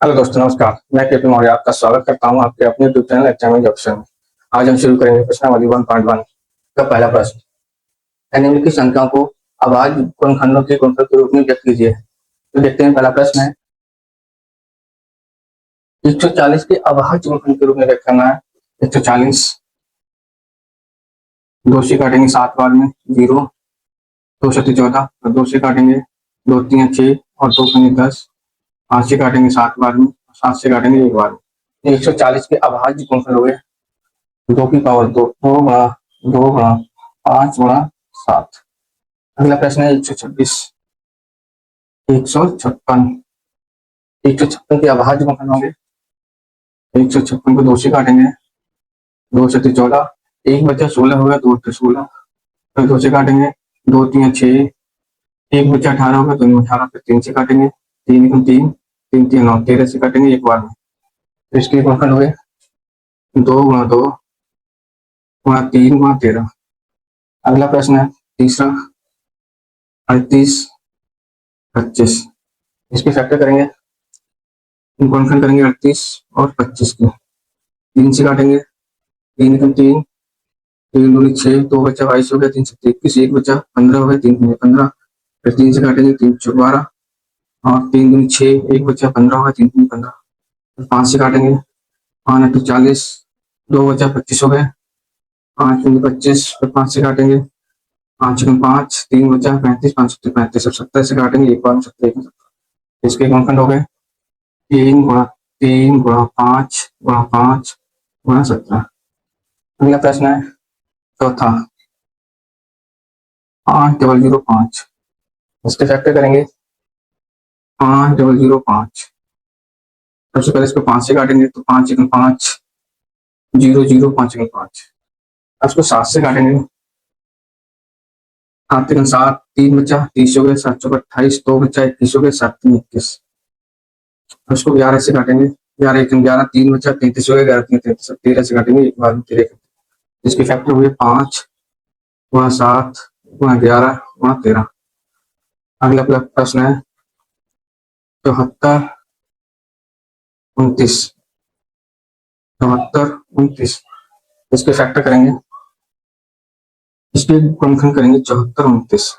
Hello दोस्तों, नमस्कार। मैं केपी मौर्य आपका स्वागत करता हूं आपके अपने यूट्यूब चैनल एग्जामिन जंक्शन में। आज हम शुरू करेंगे प्रश्नावली 1.1 का पहला प्रश्न। निम्नलिखित संख्याओं को अभाज्य गुणनखंडों के गुणनफल के रूप में व्यक्त कीजिए। तो देखते हैं, पहला प्रश्न है 140 के अभाज्य गुणनखंड के रूप में व्यक्त करना है। 140 2 से काटेंगे 7 बार में 0, 2 से 14, 2 से काटेंगे 2 3 6 और 2 पंजे 10, 5 से काटेंगे 7 बार में, 7 से काटेंगे 1 बार में। 140 के अभाज्य गुणनफल हो गए 2 की पावर 2, 2 गुणा 5 गुणा 7। अगला प्रश्न है 156 156 156 के अभाज्य गुणनफल होंगे। 156 को 2 से काटेंगे, 2 से 14, 1 बचा 16 होगा, 2 से 16, फिर 2 से काटेंगे 2 3 6, 1 बचा 18 होगा, 2 में 18, फिर 3 से काटेंगे 3 को 3 3 3 9 13 से काटेंगे 1 बार में। तो इसके गुणनफल हुए 2 गुणा 2 गुणा 3 गुणा 13। अगला प्रश्न है तीसरा 38 25। इसके फैक्टर करेंगे, गुणनखंड करेंगे 38 और 25 के। 3 से काटेंगे, 3 को 3 3 दूनी 6, 2 बचा 22 हो गया, 3 से 21, 1 बचा 15 हो गया, 3 दूनी 15, फिर 3 से काटेंगे 3 4 12 और 3 दूनी 6, 1 बचा 15 होगा, 3 दूनी 15, फिर 5 से काटेंगे 5 8 40, 2 बचा 25 हो गए, 5 दूनी 25, फिर 5 से काटेंगे 5 5, 3 बचा 35, 5 7 35, अब 70 से काटेंगे 1 बार में, 70 1 70। इसके गुणनखंड हो गए 3 गुणा 3 गुणा 5 गुणा 5 गुणा 17। अगला प्रश्न है चौथा 5005। इसके फैक्टर करेंगे 5005। सबसे पहले इसको 5 से काटेंगे तो 5 1 5 0 0 5 1 5। इसको 7 से काटेंगे, 7 1 7, 3 बचा 30 हो गए, 7 चौक 28, 2 बचा 21 हो गए, 7 3 21। उसको 11 से काटेंगे, 11 1 11, 3 बचा 33 हो गए, 11 3 33, 13 से काटेंगे एक बार में 13। इसके फैक्टर हुए 5 गुणा 7 गुणा 11 गुणा 13। अगला प्रश्न है 74 29। 74 29। इसके फैक्टर करेंगे, इसके गुणनखंड करेंगे 74 29।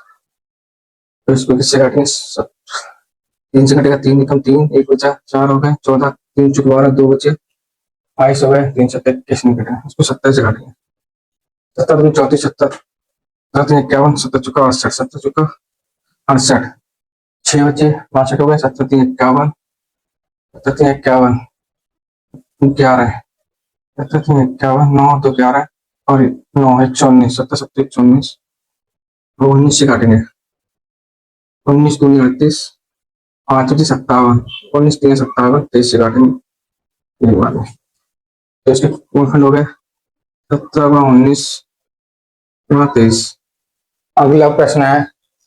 तो इसको किससे काटेंगे, 3 से कटेगा, 3 निकम 3, 1 बचा 4 हो गए, 14 3 चौक 12, 2 बचे 22 हो गए, 3 7 21 नहीं कटेगा, इसको 70 से काटेंगे। 70 34, 70 7 51, 70 चुका 68, 70 चुका 68, 6 बचे 62 हो गए, 70 3 51, 70 3 51 11, 70 3 51 9 2 11 और 9 119, 70 70 119, 19 से काटेंगे, 19 दूनी 38, 5 57, 19 3 57, 23 से काटेंगे एक बार में। तो इसके गुणनखंड हो गए 17 गुणा 19 गुणा 23। अगला प्रश्न है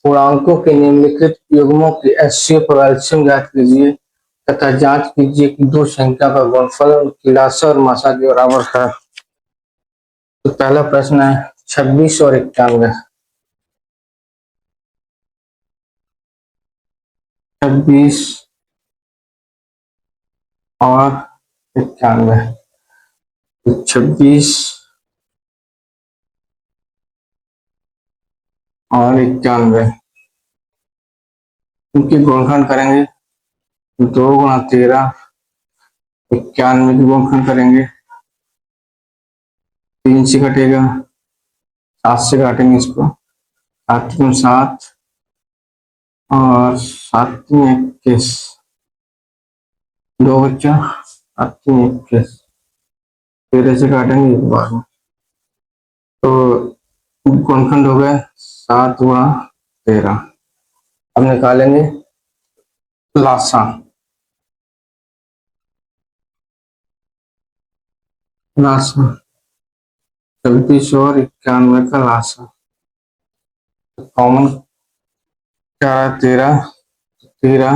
पूर्णांकों के निम्नलिखित युग्मों की एचसीएफ और एलसीएम ज्ञात कीजिए तथा जांच कीजिए कि दो संख्या का गुणनफल उनकी राशि और मात्रा के बराबर है। तो पहला प्रश्न है 26 और 91। 26 और 91। 26 और 91 इनके गुणनखंड करेंगे 2 गुणा 13, 91 की गुणनखंड करेंगे 3 से कटेगा, 7 से काटेंगे इसको, 7 गुण 7 और 7 21, 2 बच्चा 7 21, 13 से काटेंगे एक बार में। तो गुणनखंड हो गए 7 गुणा 13। अब निकालेंगे लासा। लासा 26 और 91 का लासा कॉमन क्या है, 13, 13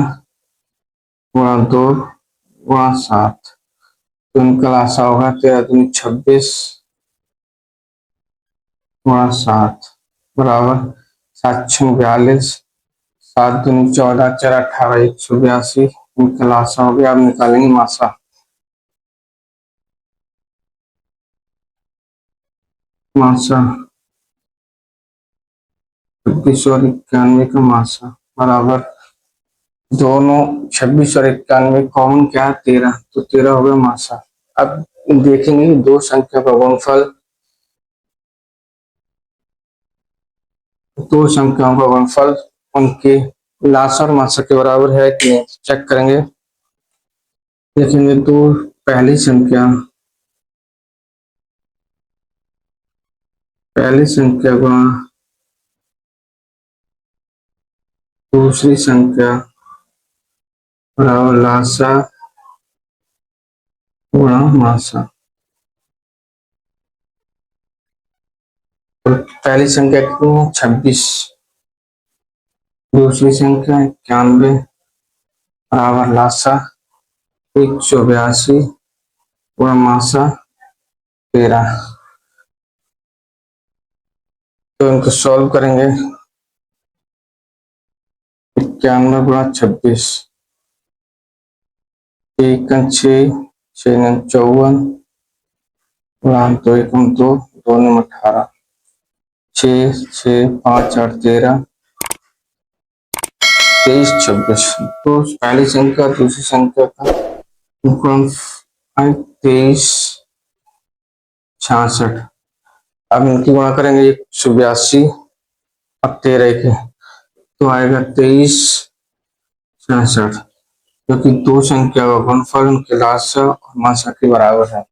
गुणा 2 गुणा 7, तो इनका लासा होगा 13 दूनी 26 गुणा 7 बराबर 7 42, 7 दूनी 14 4 18 182, इनका लासा हो गया। अब निकालेंगे मासा। मासा 26 और 91 का मासा बराबर दोनों 26 और 91 कॉमन क्या है 13, तो 13 हो गया मासा। अब देखेंगे दो संख्या का गुणनफल, दो संख्याओं का गुणनफल उनके लासा और मासा के बराबर है कि नहीं, चेक करेंगे। देखेंगे तो पहली संख्या गुणा दूसरी संख्या बराबर लासा गुणा मासा। तो पहली संख्या कितनी है 26, दूसरी संख्या 91 बराबर लासा 182 गुणा मासा 13। तो इनको सॉल्व करेंगे। 91 गुणा 26, 1 6, 6 54 गुणा 2 1 2, 2 18, 6 6 5 8 13, 23 26। तो पहली संख्या दूसरी संख्या का गुणनफल 23 66। अब इनकी गुणा करेंगे 182 अब 13 के, तो आएगा 23 66, क्योंकि दो संख्या का गुणनफल उनके लासा और मासा के बराबर है।